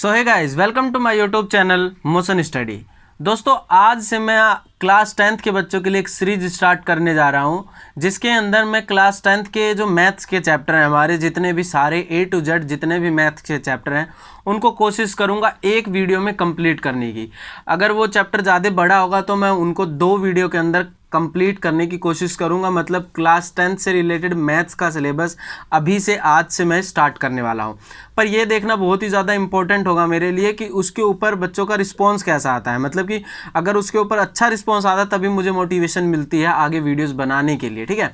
So hey guys, welcome to my YouTube channel motion study. दोस्तों, आज से मैं क्लास 10th के बच्चों के लिए एक सीरीज स्टार्ट करने जा रहा हूं, जिसके अंदर मैं क्लास 10th के जो मैथ्स के चैप्टर हैं, हमारे जितने भी सारे A to Z जितने भी मैथ्स के चैप्टर हैं, उनको कोशिश करूंगा एक वीडियो में कंप्लीट करने की। अगर वो चैप्टर ज़्यादा बड़ा होगा तो मैं उनको 2 वीडियो के अंदर कंप्लीट करने की कोशिश करूंगा। मतलब क्लास 10th से रिलेटेड मैथ्स का सिलेबस अभी से आज से मैं स्टार्ट करने वाला हूं। पर ये देखना बहुत ही ज़्यादा इंपॉर्टेंट होगा मेरे लिए कि उसके ऊपर बच्चों का रिस्पॉन्स कैसा आता है। मतलब कि अगर उसके ऊपर अच्छा रिस्पॉन्स आता है तभी मुझे मोटिवेशन मिलती है आगे वीडियोस बनाने के लिए। ठीक है,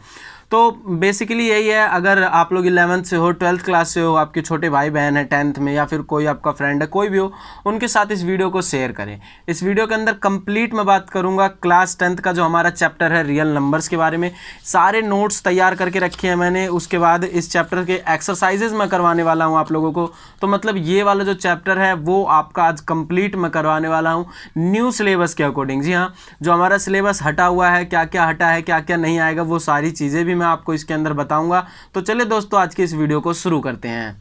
तो बेसिकली यही है। अगर आप लोग 11th से हो, 12th क्लास से हो, आपके छोटे भाई बहन है 10th में, या फिर कोई आपका फ्रेंड है, कोई भी हो, उनके साथ इस वीडियो को शेयर करें। इस वीडियो के अंदर कंप्लीट मैं बात करूंगा क्लास 10th का जो हमारा चैप्टर है रियल नंबर्स के बारे में। सारे नोट्स तैयार करके रखे हैं मैंने। उसके बाद इस चैप्टर के एक्सरसाइजेज मैं करवाने वाला हूँ आप लोगों को। तो मतलब ये वाला जो चैप्टर है वो आपका आज कंप्लीट मैं करवाने वाला हूँ न्यू सिलेबस के अकॉर्डिंग। जी हाँ, जो हमारा सिलेबस हटा हुआ है, क्या क्या हटा है, क्या क्या नहीं आएगा, वो सारी चीज़ें भी मैं आपको इसके अंदर बताऊंगा। तो चलिए दोस्तों, आज की इस वीडियो को शुरू करते हैं।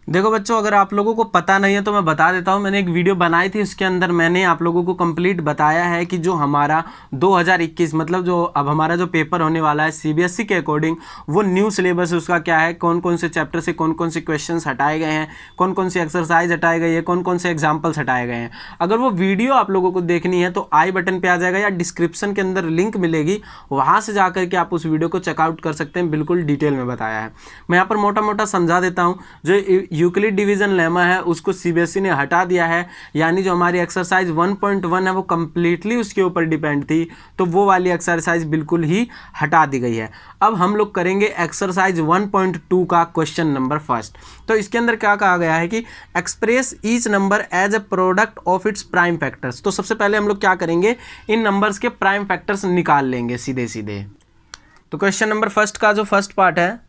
देखो बच्चों, अगर आप लोगों को पता नहीं है तो मैं बता देता हूँ। मैंने एक वीडियो बनाई थी, उसके अंदर मैंने आप लोगों को कंप्लीट बताया है कि जो हमारा 2021 मतलब जो अब हमारा जो पेपर होने वाला है CBSE के अकॉर्डिंग, वो न्यू सिलेबस उसका क्या है, कौन कौन से चैप्टर से कौन कौन से क्वेश्चंस हटाए गए हैं, कौन कौन सी एक्सरसाइज हटाए गई है, कौन कौन से एग्जाम्पल्स हटाए गए हैं। अगर वो वीडियो आप लोगों को देखनी है तो आई बटन पर आ जाएगा या डिस्क्रिप्शन के अंदर लिंक मिलेगी, वहाँ से जाकर के आप उस वीडियो को चेकआउट कर सकते हैं। बिल्कुल डिटेल में बताया है। मैं यहाँ पर मोटा मोटा समझा देता हूँ। जो यूक्लिड डिवीजन लेमा है उसको CBSE ने हटा दिया है, यानी जो हमारी एक्सरसाइज 1.1 है वो कंप्लीटली उसके ऊपर डिपेंड थी, तो वो वाली एक्सरसाइज बिल्कुल ही हटा दी गई है। अब हम लोग करेंगे एक्सरसाइज 1.2 का क्वेश्चन नंबर फर्स्ट। तो इसके अंदर क्या कहा गया है कि express each number as a product of its prime factors. तो सबसे पहले हम लोग क्या करेंगे, इन नंबर्स के प्राइम फैक्टर्स निकाल लेंगे सीधे सीधे। तो क्वेश्चन नंबर फर्स्ट का जो फर्स्ट पार्ट है,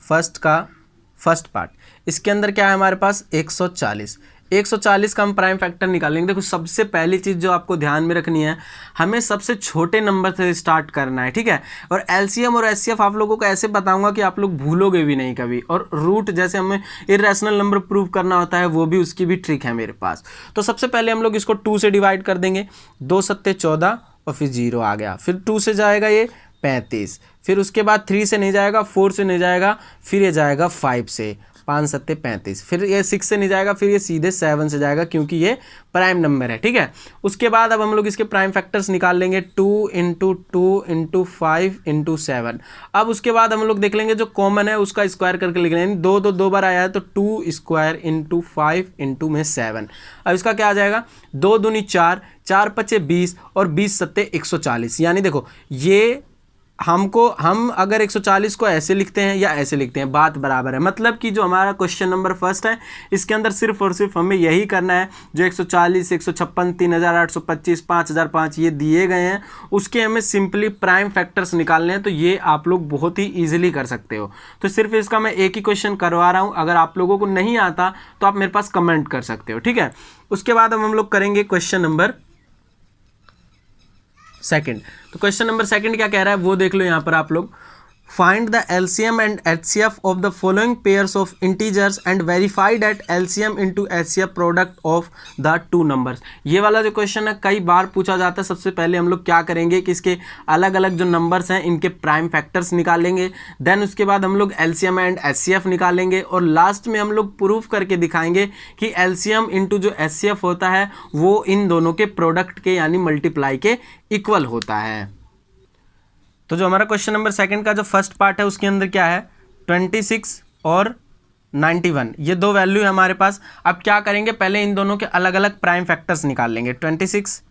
फर्स्ट पार्ट, इसके अंदर क्या है हमारे पास 140 का हम प्राइम फैक्टर निकालेंगे। देखो, सबसे पहली चीज़ जो आपको ध्यान में रखनी है, हमें सबसे छोटे नंबर से स्टार्ट करना है। ठीक है, और LCM और HCF आप लोगों को ऐसे बताऊंगा कि आप लोग भूलोगे भी नहीं कभी। और रूट जैसे हमें इरेशनल नंबर प्रूव करना होता है, वो भी उसकी भी ट्रिक है मेरे पास। तो सबसे पहले हम लोग इसको 2 से डिवाइड कर देंगे। 2 सत्ते 14 और फिर 0 आ गया। फिर 2 से जाएगा ये 35, फिर उसके बाद 3 से नहीं जाएगा, 4 से नहीं जाएगा, फिर ये जाएगा 5 से, 5 सत्ते 35, फिर ये 6 से नहीं जाएगा, फिर ये सीधे 7 से जाएगा क्योंकि ये प्राइम नंबर है। ठीक है, उसके बाद अब हम लोग इसके प्राइम फैक्टर्स निकाल लेंगे। 2 × 2 × 5 × 7। अब उसके बाद हम लोग देख लेंगे जो कॉमन है उसका स्क्वायर करके लिख लेंगे। 2 तो 2 बार आया है तो 2 स्क्वायर × 5 × में 7। अब इसका क्या आ जाएगा, 2 दूनी 4, 4 पचे 20 और 20 सत्ते 140। यानी देखो, ये हम अगर 140 को ऐसे लिखते हैं या ऐसे लिखते हैं, बात बराबर है। मतलब कि जो हमारा क्वेश्चन नंबर फर्स्ट है, इसके अंदर सिर्फ और सिर्फ हमें यही करना है। जो 140, 156, 3825, 5005 ये दिए गए हैं, उसके हमें सिंपली प्राइम फैक्टर्स निकालने हैं। तो ये आप लोग बहुत ही ईजिली कर सकते हो। तो सिर्फ इसका मैं एक ही क्वेश्चन करवा रहा हूँ। अगर आप लोगों को नहीं आता तो आप मेरे पास कमेंट कर सकते हो। ठीक है, उसके बाद हम लोग करेंगे क्वेश्चन नंबर सेकंड। तो क्वेश्चन नंबर सेकंड क्या कह रहा है वो देख लो यहाँ पर आप लोग। Find the LCM and HCF of the following pairs of integers and verify that LCM × HCF product of the 2 numbers. ये वाला जो क्वेश्चन है कई बार पूछा जाता है। सबसे पहले हम लोग क्या करेंगे कि इसके अलग अलग जो नंबर्स हैं इनके प्राइम फैक्टर्स निकालेंगे। देन उसके बाद हम लोग LCM एंड HCF निकालेंगे और लास्ट में हम लोग प्रूफ करके दिखाएंगे कि LCM × जो HCF होता है वो इन दोनों के प्रोडक्ट के यानी मल्टीप्लाई के इक्वल होता है। तो जो हमारा क्वेश्चन नंबर सेकंड का जो फर्स्ट पार्ट है उसके अंदर क्या है, 26 और 91, ये 2 वैल्यू है हमारे पास। अब क्या करेंगे, पहले इन दोनों के अलग अलग प्राइम फैक्टर्स निकाल लेंगे। 26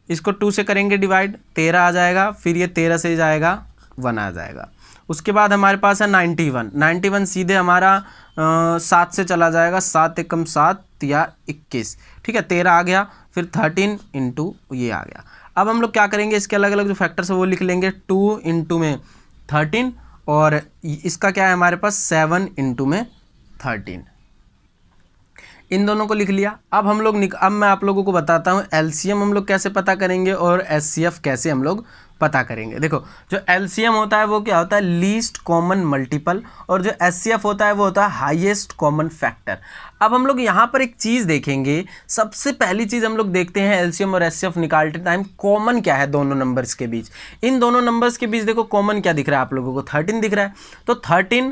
इसको 2 से करेंगे डिवाइड, 13 आ जाएगा, फिर ये 13 से जाएगा 1 आ जाएगा। उसके बाद हमारे पास है 91 सीधे हमारा 7 से चला जाएगा, 7 एकम 7 या 21। ठीक है, 13 आ गया, फिर 13 × ये आ गया। अब हम लोग क्या करेंगे, इसके अलग अलग जो फैक्टर्स है वो लिख लेंगे। 2 × में 13 और इसका क्या है हमारे पास 7 × में 13। इन दोनों को लिख लिया। अब हम लोग अब मैं आप लोगों को बताता हूँ एलसीएम हम लोग कैसे पता करेंगे और एचसीएफ कैसे हम लोग पता करेंगे। देखो, जो एलसीएम होता है वो क्या होता है, लीस्ट कॉमन मल्टीपल, और जो एचसीएफ होता है वो होता है हाईएस्ट कॉमन फैक्टर। अब हम लोग यहाँ पर एक चीज़ देखेंगे, सबसे पहली चीज़ हम लोग देखते हैं एलसीएम और एचसीएफ निकालते टाइम कॉमन क्या है दोनों नंबर्स के बीच। इन दोनों नंबर्स के बीच देखो कॉमन क्या दिख रहा है आप लोगों को, 13 दिख रहा है। तो 13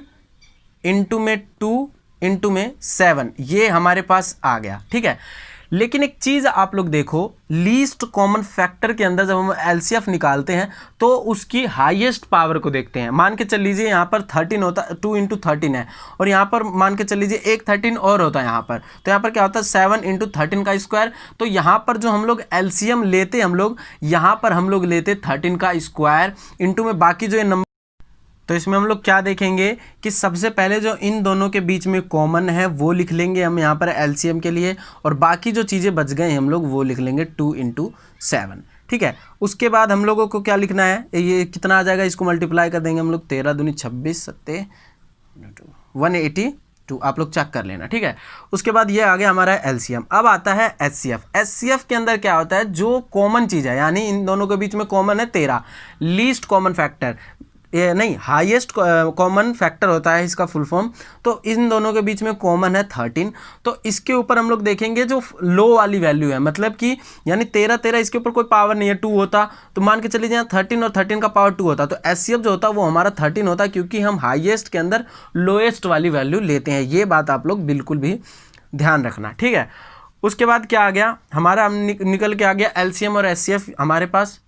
इंटू में 2 इंटू में 7 ये हमारे पास आ गया, ठीक है। लेकिन एक चीज़ आप लोग देखो, लीस्ट कॉमन फैक्टर के अंदर जब हम एलसीएफ निकालते हैं तो उसकी हाईएस्ट पावर को देखते हैं। मान के चल लीजिए यहाँ पर 13 होता, 2 इंटू 13 है, और यहाँ पर मान के चल लीजिए एक 13 और होता है यहाँ पर, तो यहाँ पर क्या होता है 7 इंटू 13 का स्क्वायर। तो यहाँ पर जो हम लोग एलसीएम लेते हम लोग, यहाँ पर हम लोग लेते 13 का स्क्वायर इंटू में बाकी जो ये नंबर। तो इसमें हम लोग क्या देखेंगे कि सबसे पहले जो इन दोनों के बीच में कॉमन है वो लिख लेंगे हम यहाँ पर एलसीएम के लिए, और बाकी जो चीज़ें बच गए हम लोग वो लिख लेंगे 2 इंटू 7, ठीक है। उसके बाद हम लोगों को क्या लिखना है, ये कितना आ जाएगा, इसको मल्टीप्लाई कर देंगे हम लोग, 13 दूनी 26 सत्ते 182, आप लोग चेक कर लेना, ठीक है। उसके बाद ये आ गया हमारा एलसीएम। अब आता है एचसीएफ। एचसीएफ के अंदर क्या होता है, जो कॉमन चीज़ है, यानी इन दोनों के बीच में कॉमन है 13, लीस्ट कॉमन फैक्टर, ये नहीं हाईएस्ट कॉमन फैक्टर होता है इसका फुल फॉर्म। तो इन दोनों के बीच में कॉमन है 13, तो इसके ऊपर हम लोग देखेंगे जो लो वाली वैल्यू है, मतलब कि यानी 13 इसके ऊपर कोई पावर नहीं है, 2 होता तो मान के चलिए यहाँ 13 और 13 का पावर 2 होता, तो एचसीएफ जो होता है वो हमारा 13 होता, क्योंकि हम हाईएस्ट के अंदर लोएस्ट वाली वैल्यू लेते हैं। ये बात आप लोग बिल्कुल भी ध्यान रखना, ठीक है। उसके बाद क्या आ गया हमारा, निकल के आ गया एलसीएम और एचसीएफ हमारे पास।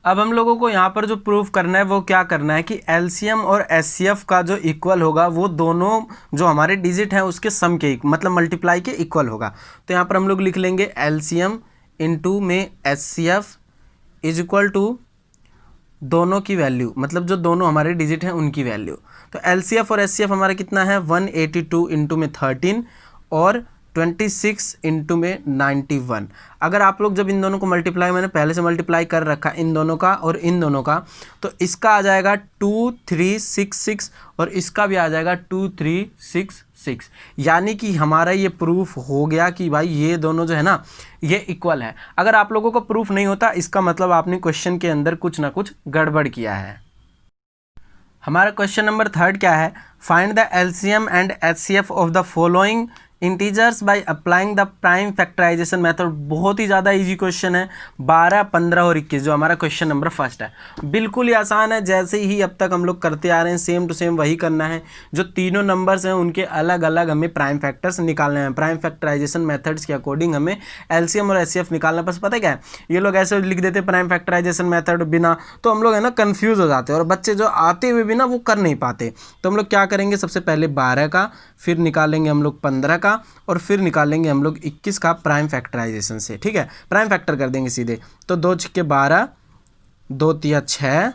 अब हम लोगों को यहाँ पर जो प्रूफ करना है वो क्या करना है कि एलसीएम और एचसीएफ का जो इक्वल होगा वो दोनों जो हमारे डिजिट हैं उसके सम के मतलब मल्टीप्लाई के इक्वल होगा। तो यहाँ पर हम लोग लिख लेंगे एलसीएम इंटू में एचसीएफ इज इक्वल टू दोनों की वैल्यू, मतलब जो दोनों हमारे डिजिट हैं उनकी वैल्यू। तो एलसीएफ और एचसीएफ हमारा कितना है 182 इंटू में 13 और 26 इंटू में 91। अगर आप लोग जब इन दोनों को मल्टीप्लाई, मैंने पहले से मल्टीप्लाई कर रखा इन दोनों का और इन दोनों का, तो इसका आ जाएगा 2366 और इसका भी आ जाएगा 2366, यानी कि हमारा ये प्रूफ हो गया कि भाई ये दोनों जो है ना ये इक्वल है। अगर आप लोगों को प्रूफ नहीं होता इसका मतलब आपने क्वेश्चन के अंदर कुछ ना कुछ गड़बड़ किया है। हमारा क्वेश्चन नंबर 3 क्या है, find the LCM and HCF of the following integers by applying the prime factorisation method. बहुत ही ज़्यादा इजी क्वेश्चन है, 12, 15 और 21 जो हमारा क्वेश्चन नंबर 1 है। बिल्कुल ही आसान है, जैसे ही अब तक हम लोग करते आ रहे हैं सेम टू सेम वही करना है। जो तीनों नंबर्स हैं उनके अलग अलग हमें प्राइम फैक्टर्स निकालने हैं। प्राइम फैक्टराइजेशन मेथड्स के अकॉर्डिंग हमें एलसीएम और एचसीएफ निकालना। बस पता है क्या है, ये लोग ऐसे लिख देते प्राइम फैक्टराइजेशन मेथड बिना, तो हम लोग है ना कन्फ्यूज़ हो जाते हैं, और बच्चे जो आते हुए भी ना वो कर नहीं पाते। तो हम लोग क्या करेंगे, सबसे पहले 12 का, फिर निकालेंगे हम लोग 15 का, और फिर निकालेंगे हम लोग 21 का प्राइम फैक्टराइजेशन से, ठीक है। प्राइम फैक्टर कर देंगे सीधे, तो 2 छक्के 12, 2 तिया 6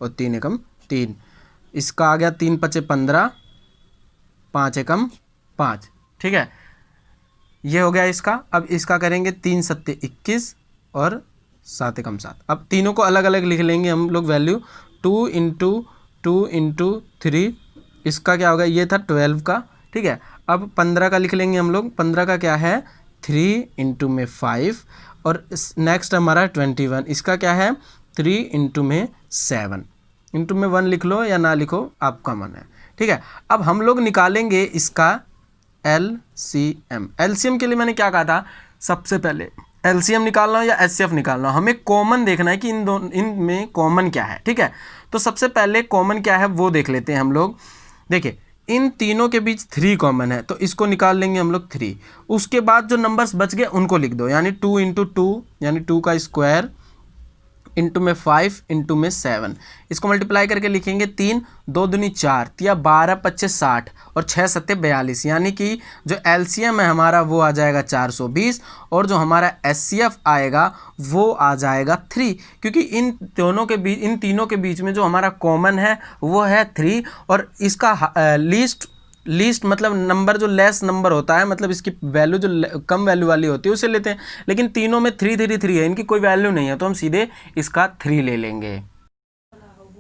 और 3 एकम 3, इसका आ गया 3 पचे 15, 5 एकम 5, ठीक है। ये हो गया इसका। अब इसका करेंगे 3 सत्ते 21 और 7 एकम 7। अब तीनों को अलग अलग लिख लेंगे हम लोग वैल्यू, 2 इंटू 2 इंटू 3, इसका क्या होगा, ये था 12 का, ठीक है। अब 15 का लिख लेंगे हम लोग, 15 का क्या है 3 इंटू में 5, और नेक्स्ट हमारा 21, इसका क्या है 3 इंटू में 7, इंटू में 1 लिख लो या ना लिखो आपका मन है, ठीक है। अब हम लोग निकालेंगे इसका एलसीएम। एलसीएम के लिए मैंने क्या कहा था, सबसे पहले एलसीएम निकालना हो या एचसीएफ निकालना हो, हमें कॉमन देखना है कि इनमें कॉमन क्या है, ठीक है। तो सबसे पहले कॉमन क्या है वो देख लेते हैं हम लोग। देखिए इन तीनों के बीच 3 कॉमन है, तो इसको निकाल लेंगे हम लोग 3। उसके बाद जो नंबर्स बच गए उनको लिख दो, यानी 2 इंटू 2 यानी 2 का स्क्वायर इंटू में 5 इंटू में 7, इसको मल्टीप्लाई करके लिखेंगे 3, 2 दूनी 4, तिया 12 पच्चे 60 और 6 सत्ते 42, यानी कि जो एलसीएम है हमारा वो आ जाएगा 420, और जो हमारा एचसीएफ आएगा वो आ जाएगा 3, क्योंकि इन तीनों के बीच में जो हमारा कॉमन है वो है 3, और इसका लीस्ट मतलब नंबर जो लेस नंबर होता है, मतलब इसकी वैल्यू जो कम वैल्यू वाली होती है उसे लेते हैं। लेकिन तीनों में 3 3 3 है, इनकी कोई वैल्यू नहीं है, तो हम सीधे इसका 3 ले लेंगे।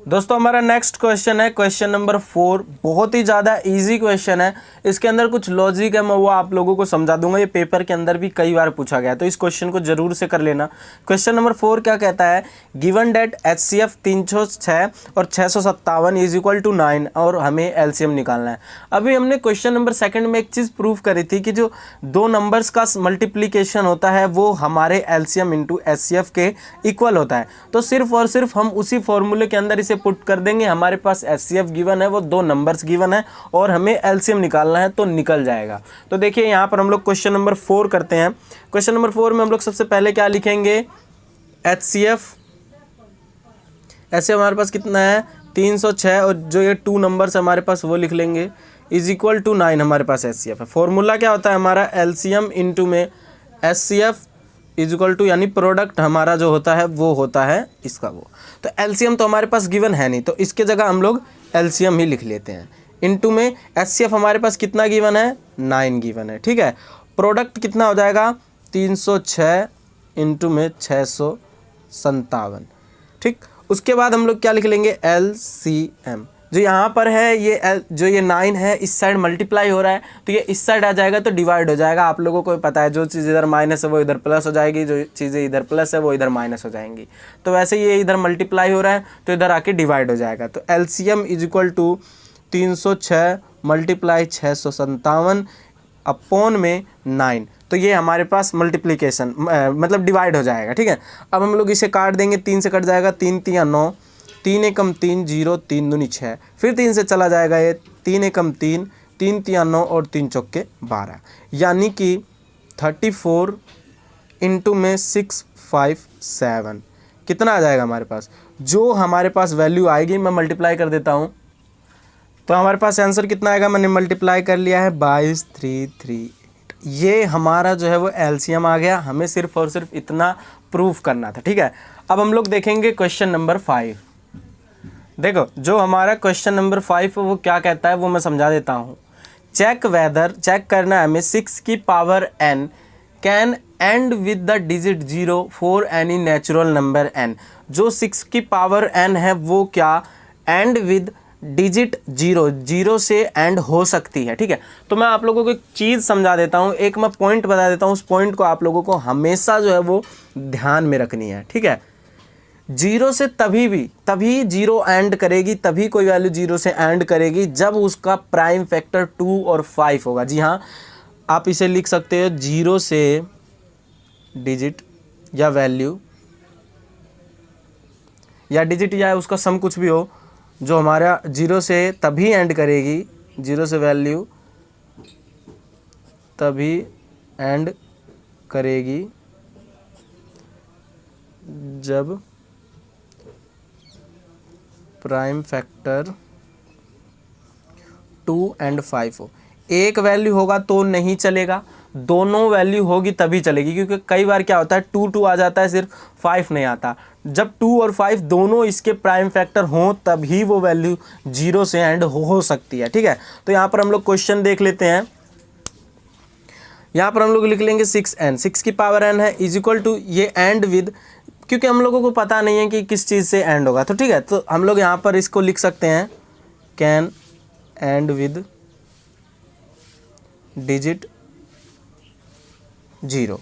दोस्तों हमारा नेक्स्ट क्वेश्चन है क्वेश्चन नंबर 4। बहुत ही ज़्यादा इजी क्वेश्चन है, इसके अंदर कुछ लॉजिक है, मैं वो आप लोगों को समझा दूंगा। ये पेपर के अंदर भी कई बार पूछा गया, तो इस क्वेश्चन को जरूर से कर लेना। क्वेश्चन नंबर 4 क्या कहता है, गिवन डेट HCF 306 और 657 इज इक्वल टू 9 और हमें एलसीएम निकालना है। अभी हमने क्वेश्चन नंबर 2 में एक चीज़ प्रूव करी थी कि जो दो नंबर्स का मल्टीप्लीकेशन होता है वो हमारे एलसीएम इंटू HCF के इक्वल होता है। तो सिर्फ और सिर्फ हम उसी फॉर्मूले के अंदर इसे पुट कर देंगे। हमारे पास HCF गिवन है, वो दो नंबर्स गिवन है और हमें एलसीएम निकालना है, तो निकल जाएगा। तो देखिए यहाँ पर हम लोग क्वेश्चन नंबर 4 करते हैं। क्वेश्चन नंबर 4 में हम लोग सबसे पहले क्या लिखेंगे, HCF ऐसे हमारे पास कितना है 306 और जो ये 2 नंबर्स हमारे पास वो लिख लेंगे इज इक्वल टू 9 हमारे पास HCF है। फॉर्मूला क्या होता है हमारा, एलसीएम इंटू में HCF इज इक्वल टू, यानी प्रोडक्ट हमारा जो होता है वो होता है इसका वो। तो एलसीएम तो हमारे पास गिवन है नहीं, तो इसके जगह हम लोग एलसीएम ही लिख लेते हैं। इनटू में HCF हमारे पास कितना गिवन है, 9 गिवन है, ठीक है। प्रोडक्ट कितना हो जाएगा 306 इनटू में 657, ठीक। उसके बाद हम लोग क्या लिख लेंगे, LCM। जो यहाँ पर है ये जो ये 9 है इस साइड मल्टीप्लाई हो रहा है, तो ये इस साइड आ जाएगा तो डिवाइड हो जाएगा। आप लोगों को पता है जो चीज़ इधर माइनस है वो इधर प्लस हो जाएगी, जो चीज़ें इधर प्लस है वो इधर माइनस हो जाएंगी। तो वैसे ये इधर मल्टीप्लाई हो रहा है तो इधर आके डिवाइड हो जाएगा। तो LCM is equal to 306 multiply 657 upon में 9। तो ये हमारे पास मल्टीप्लिकेशन मतलब डिवाइड हो जाएगा, ठीक है। अब हम लोग इसे काट देंगे, 3 से कट जाएगा, 3 तिया 9, 3 एकम 3 0, 3 दूनी 6, फिर 3 से चला जाएगा ये, 3 एकम 3, 3 तिया 9 और 3 चौके 12, यानी कि 34 इंटू में 657 कितना आ जाएगा हमारे पास। जो हमारे पास वैल्यू आएगी मैं मल्टीप्लाई कर देता हूँ, तो हमारे पास आंसर कितना आएगा, मैंने मल्टीप्लाई कर लिया है 22338। ये हमारा जो है वो एलसीएम आ गया। हमें सिर्फ और सिर्फ इतना प्रूफ करना था, ठीक है। अब हम लोग देखेंगे क्वेश्चन नंबर 5। देखो जो हमारा क्वेश्चन नंबर 5 है वो क्या कहता है वो मैं समझा देता हूँ। चेक करना है हमें 6 की power n can and with the digit 0 for any natural number n। जो 6 की पावर n है वो क्या एंड विद डिजिट 0 से एंड हो सकती है, ठीक है। तो मैं आप लोगों को एक चीज़ समझा देता हूँ, एक मैं पॉइंट बता देता हूँ, उस पॉइंट को आप लोगों को हमेशा जो है वो ध्यान में रखनी है, ठीक है। 0 से तभी 0 एंड करेगी, तभी कोई वैल्यू 0 से एंड करेगी जब उसका प्राइम फैक्टर 2 और 5 होगा। जी हाँ, आप इसे लिख सकते हो 0 से डिजिट या वैल्यू या डिजिट या उसका सम कुछ भी हो, जो हमारा 0 से तभी एंड करेगी, 0 से वैल्यू तभी एंड करेगी जब प्राइम फैक्टर 2 एंड 5 हो। एक वैल्यू होगा तो नहीं चलेगा, दोनों वैल्यू होगी तभी चलेगी, क्योंकि कई बार क्या होता है 2 आ जाता है सिर्फ 5 नहीं आता। जब 2 और 5 दोनों इसके प्राइम फैक्टर हों तभी वो वैल्यू 0 से एंड हो सकती है, ठीक है। तो यहाँ पर हम लोग क्वेश्चन देख लेते हैं। यहाँ पर हम लोग लिख लेंगे 6n, 6 की पावर n है इज इक्वल टू ये एंड विद, क्योंकि हम लोगों को पता नहीं है कि किस चीज़ से एंड होगा, तो ठीक है। तो हम लोग यहाँ पर इसको लिख सकते हैं कैन एंड विद डिजिट 0,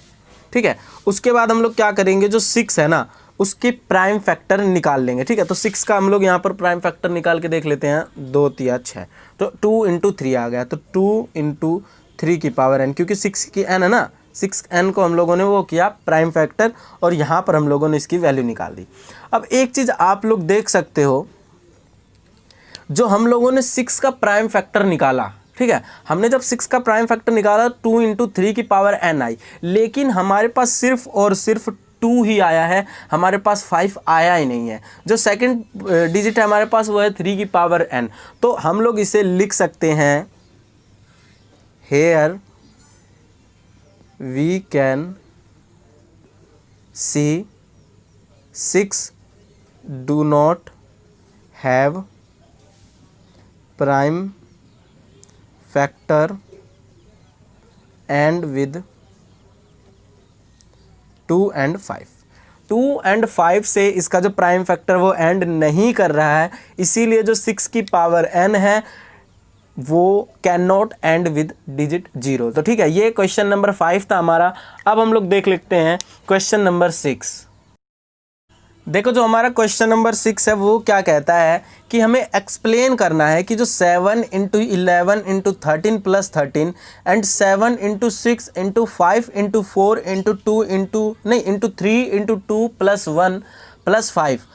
ठीक है। उसके बाद हम लोग क्या करेंगे, जो 6 है ना उसके प्राइम फैक्टर निकाल लेंगे, ठीक है। तो 6 का हम लोग यहाँ पर प्राइम फैक्टर निकाल के देख लेते हैं, 2 तिया 6, तो 2 इंटू 3 आ गया, तो 2 इंटू 3 की पावर n, क्योंकि 6 की n है ना, 6n को हम लोगों ने वो किया प्राइम फैक्टर और यहाँ पर हम लोगों ने इसकी वैल्यू निकाल दी। अब एक चीज़ आप लोग देख सकते हो, जो हम लोगों ने 6 का प्राइम फैक्टर निकाला, ठीक है, हमने जब 6 का प्राइम फैक्टर निकाला 2 इंटू 3 की पावर n आई, लेकिन हमारे पास सिर्फ और सिर्फ 2 ही आया है, हमारे पास 5 आया ही नहीं है। जो सेकंड डिजिट है हमारे पास वो है 3 की पावर n। तो हम लोग इसे लिख सकते हैं, here we can see 6 do not have prime factor and with 2 and 5। 2 और 5 से इसका जो प्राइम फैक्टर वो एंड नहीं कर रहा है, इसीलिए जो 6 की पावर n है वो can not and with digit 0। तो ठीक है, ये क्वेश्चन नंबर 5 था हमारा। अब हम लोग देख लेते हैं क्वेश्चन नंबर 6। देखो जो हमारा क्वेश्चन नंबर 6 है वो क्या कहता है कि हमें एक्सप्लेन करना है कि जो 7 into 11 into 13 plus 13 and 7 into 6 into 5 into 4 into 2 into 3 into 2 plus 1 plus 5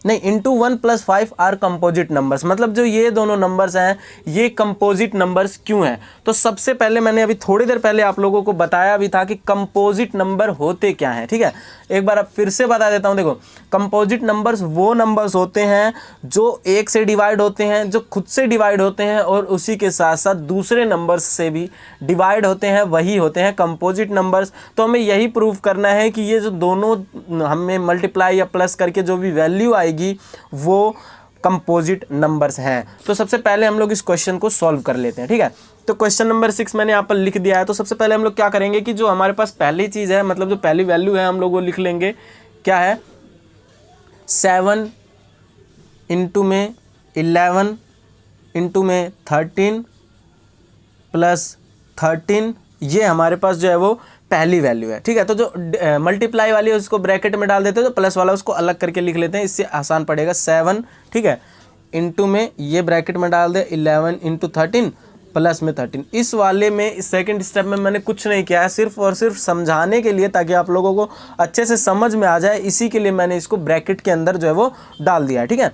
नहीं into 1 plus 5 are composite numbers. मतलब जो ये दोनों नंबर्स हैं ये कंपोजिट नंबर्स क्यों हैं? तो सबसे पहले मैंने अभी थोड़ी देर पहले आप लोगों को बताया भी था कि कंपोजिट नंबर होते क्या हैं। ठीक है, एक बार अब फिर से बता देता हूं। देखो, कंपोजिट नंबर्स वो नंबर्स होते हैं जो एक से डिवाइड होते हैं, जो खुद से डिवाइड होते हैं और उसी के साथ साथ दूसरे नंबर्स से भी डिवाइड होते हैं, वही होते हैं कंपोजिट नंबर्स। तो हमें यही प्रूव करना है कि ये जो दोनों हमें मल्टीप्लाई या प्लस करके जो भी वैल्यू आएगी वो कंपोजिट नंबर्स हैं। तो सबसे पहले हम लोग इस क्वेश्चन को सॉल्व कर लेते हैं। ठीक है, तो क्वेश्चन नंबर 6 मैंने यहाँ पर लिख दिया है। तो सबसे पहले हम लोग क्या करेंगे कि जो हमारे पास पहली चीज़ है, मतलब जो पहली वैल्यू है, हम लोग वो लिख लेंगे। क्या है? 7 इंटू में 11 इंटू में 13 प्लस 13, ये हमारे पास जो है वो पहली वैल्यू है। ठीक है, तो जो मल्टीप्लाई वाली है उसको ब्रैकेट में डाल देते हैं, तो प्लस वाला उसको अलग करके लिख लेते हैं, इससे आसान पड़ेगा। 7, ठीक है, इंटू में ये ब्रैकेट में डाल दे 11 इंटू 13 प्लस में 13। इस वाले में सेकंड स्टेप में मैंने कुछ नहीं किया है, सिर्फ और सिर्फ समझाने के लिए, ताकि आप लोगों को अच्छे से समझ में आ जाए, इसी के लिए मैंने इसको ब्रैकेट के अंदर जो है वो डाल दिया है। ठीक है,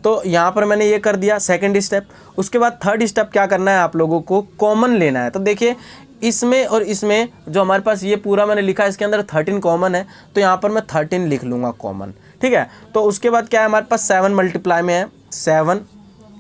तो यहाँ पर मैंने ये कर दिया सेकंड स्टेप। उसके बाद थर्ड स्टेप क्या करना है, आप लोगों को कॉमन लेना है। तो देखिए, इसमें और इसमें जो हमारे पास ये पूरा मैंने लिखा है, इसके अंदर 13 कॉमन है, तो यहाँ पर मैं 13 लिख लूँगा कॉमन। ठीक है, तो उसके बाद क्या है, हमारे पास 7 मल्टीप्लाई में है, 7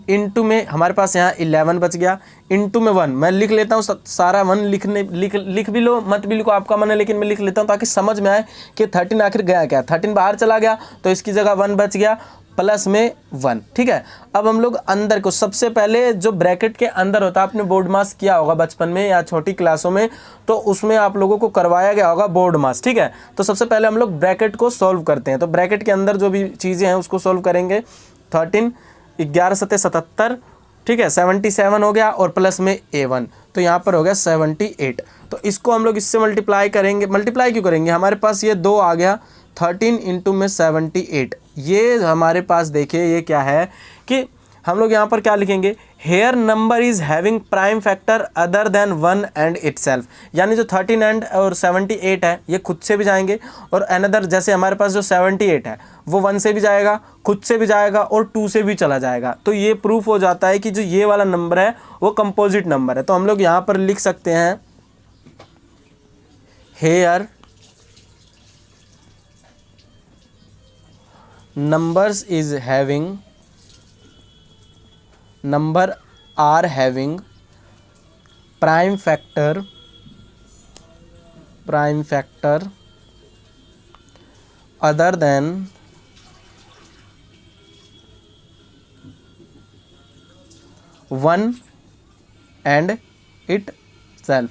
इंटू में हमारे पास यहाँ 11 बच गया, इंटू में 1 मैं लिख लेता हूँ, सारा 1 लिख भी लो मत भी लिखो, आपका मन है, लेकिन मैं लिख लेता हूँ ताकि समझ में आए कि 13 आखिर गया क्या। 13 बाहर चला गया तो इसकी जगह 1 बच गया, प्लस में 1। ठीक है, अब हम लोग अंदर को, सबसे पहले जो ब्रैकेट के अंदर होता है, आपने बोर्ड मास किया होगा बचपन में या छोटी क्लासों में, तो उसमें आप लोगों को करवाया गया होगा बोर्ड मास। ठीक है, तो सबसे पहले हम लोग ब्रैकेट को सॉल्व करते हैं। तो ब्रैकेट के अंदर जो भी चीज़ें हैं उसको सॉल्व करेंगे। 13 11 7 77, ठीक है, 77 हो गया, और प्लस में A1, तो यहाँ पर हो गया 78। तो इसको हम लोग इससे मल्टीप्लाई करेंगे। मल्टीप्लाई क्यों करेंगे, हमारे पास ये 2 आ गया, 13 इंटू में 78। ये हमारे पास देखिए ये क्या है कि हम लोग यहाँ पर क्या लिखेंगे, here number is having prime factor other than 1 and itself. यानी जो 13 एंड और 78 है ये खुद से भी जाएंगे, और अनदर, जैसे हमारे पास जो 78 है वो 1 से भी जाएगा, खुद से भी जाएगा, और 2 से भी चला जाएगा। तो ये प्रूफ हो जाता है कि जो ये वाला नंबर है वो कंपोजिट नंबर है। तो हम लोग यहाँ पर लिख सकते हैं, hair numbers are having prime factor other than 1 and itself।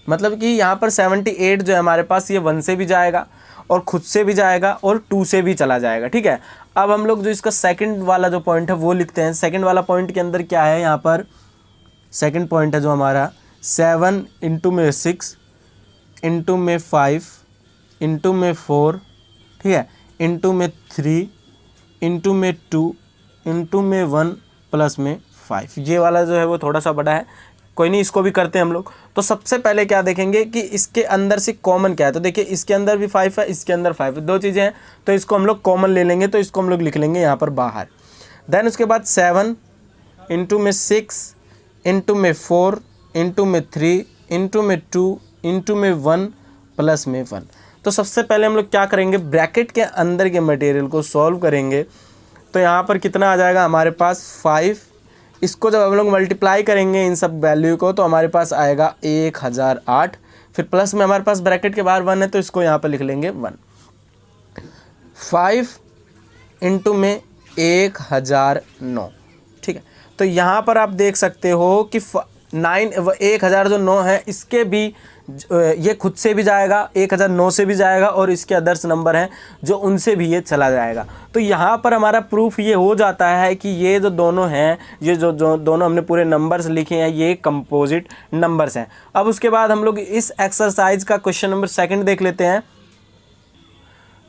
मतलब कि यहाँ पर 78 जो है हमारे पास, ये 1 से भी जाएगा और खुद से भी जाएगा और 2 से भी चला जाएगा। ठीक है, अब हम लोग जो इसका सेकंड वाला जो पॉइंट है वो लिखते हैं। सेकंड वाला पॉइंट के अंदर क्या है, यहाँ पर सेकंड पॉइंट है जो हमारा 7 इंटू में 6 इंटू में 5 इंटू में 4, ठीक है, इंटू में 3 इंटू में 2 इंटू में 1 प्लस में 5। ये वाला जो है वो थोड़ा सा बड़ा है, कोई नहीं, इसको भी करते हैं हम लोग। तो सबसे पहले क्या देखेंगे कि इसके अंदर से कॉमन क्या है। तो देखिए, इसके अंदर भी 5 है, इसके अंदर 5 है, 2 चीज़ें हैं, तो इसको हम लोग कॉमन ले लेंगे। तो इसको हम लोग लिख लेंगे यहाँ पर बाहर। देन उसके बाद 7 इंटू में 6 इंटू में 4 इंटू में 3 इंटू में 2 इंटू में 1 प्लस में 1। तो सबसे पहले हम लोग क्या करेंगे, ब्रैकेट के अंदर के मटेरियल को सॉल्व करेंगे। तो यहाँ पर कितना आ जाएगा हमारे पास 5। इसको जब हम लोग मल्टीप्लाई करेंगे इन सब वैल्यू को, तो हमारे पास आएगा 1008। फिर प्लस में हमारे पास ब्रैकेट के बाहर 1 है, तो इसको यहाँ पर लिख लेंगे 1। 5 इंटू में 1009, ठीक है। तो यहाँ पर आप देख सकते हो कि 1000 जो 9 है इसके भी ये खुद से भी जाएगा, 1009 से भी जाएगा, और इसके अदर्स नंबर हैं जो उनसे भी ये चला जाएगा। तो यहाँ पर हमारा प्रूफ ये हो जाता है कि ये जो दोनों हैं, ये जो दोनों हमने पूरे नंबर्स लिखे हैं, ये कंपोजिट नंबर्स हैं। अब उसके बाद हम लोग इस एक्सरसाइज का क्वेश्चन नंबर 2 देख लेते हैं।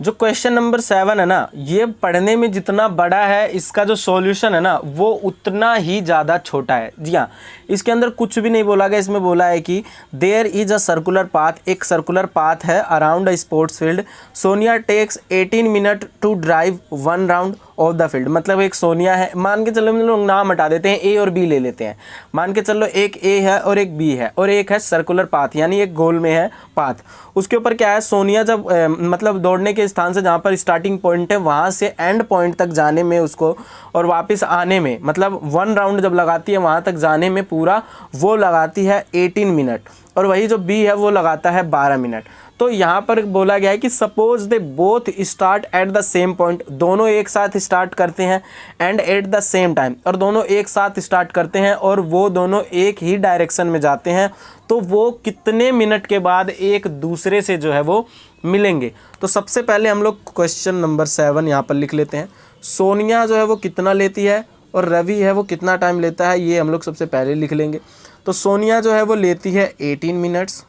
जो क्वेश्चन नंबर 7 है ना, ये पढ़ने में जितना बड़ा है, इसका जो सॉल्यूशन है ना वो उतना ही ज़्यादा छोटा है। जी हाँ, इसके अंदर कुछ भी नहीं बोला गया। इसमें बोला है कि there is a circular path, एक सर्कुलर पाथ है around a sports field. Sonia takes 18 minute to drive 1 round of the field. मतलब एक सोनिया है, मान के चलो हम लोग नाम हटा देते हैं, ए और बी ले लेते हैं। मान के चलो एक ए है और एक बी है, और एक है सर्कुलर पाथ, यानी एक गोल में है पाथ। उसके ऊपर क्या है, सोनिया जब मतलब दौड़ने के स्थान से जहाँ पर स्टार्टिंग पॉइंट है वहाँ से एंड पॉइंट तक जाने में उसको और वापस आने में, मतलब 1 राउंड जब लगाती है वहाँ तक जाने में पूरा वो लगाती है 18 मिनट, और वही जो बी है वो लगाता है 12 मिनट। तो यहाँ पर बोला गया है कि suppose they both start at the same point, दोनों एक साथ स्टार्ट करते हैं, and at the same time, और दोनों एक साथ स्टार्ट करते हैं और वो दोनों एक ही डायरेक्शन में जाते हैं, तो वो कितने मिनट के बाद एक दूसरे से जो है वो मिलेंगे। तो सबसे पहले हम लोग क्वेश्चन नंबर 7 यहाँ पर लिख लेते हैं। सोनिया जो है वो कितना लेती है और रवि है वो कितना टाइम लेता है, ये हम लोग सबसे पहले लिख लेंगे। तो सोनिया जो है वो लेती है 18 मिनट्स,